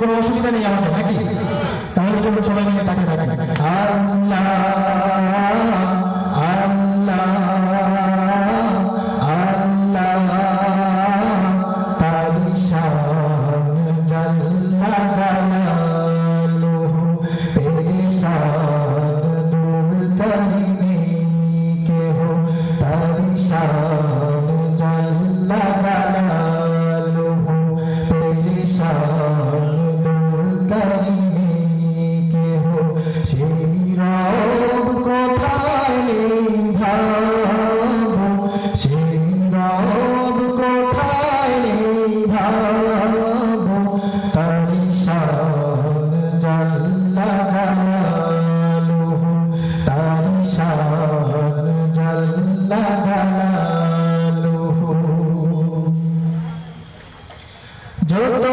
কোনো অসুবিধা নেই আমাদের নাকি? তাহলে চলুন সবাই মিলে তাকে ডাকি। আল্লাহ আল্লাহ আল্লাহ তারি শান জাল্লা জালালুহু তেরি শান দূর করিনে কেহ তারি শান জাল্লা জালালুহু তেরি শান দূর করিনে কেহ সেই রব কোথায় নিভাবো সেই রব কোথায় নিভাবো তারি শান জাল্লা জালালুহু তারি শান জাল্লা জালালুহু যত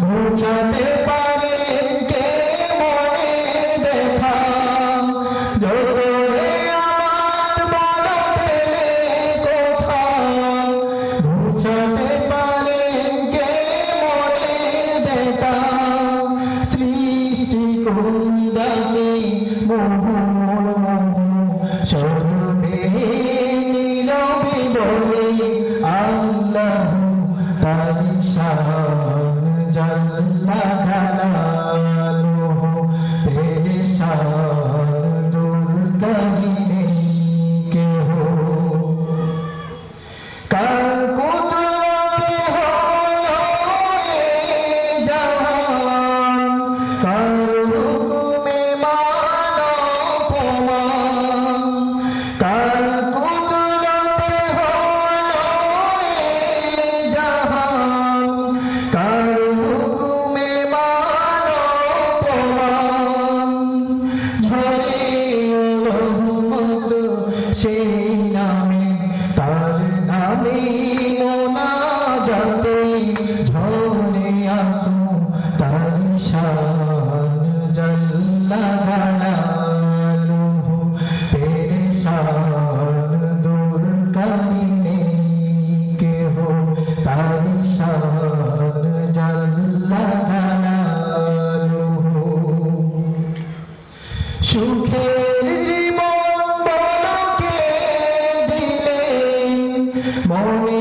বুঝাতে পারে কে মনে দেখা যত আমার বড় পেলে কোথা বুঝাতে পারে কে মনে দেখা সৃষ্টি কুন্দাকে মোহ সর্বে নীরবে বলে আল্লাহ তারি শান জাল্লা জালালুহু তেরি শান দূর করিনে কেহ কার কুদরতে হলো এ জাহান কার হুকুমে মানো প্রমাণ কার কুদরতে হলো এ জাহান কার হুকুমে মানো প্রমাণ ঝরে রহমত সেই নামে তার নামে মোনাজাতে ঝরে আসো তারি শান জাল্লা জালালুহু তেরি শান দূর করিনে কেহ তারি শান জাল্লা জালালুহু সুখের জীবন বলকে দিলেন মনে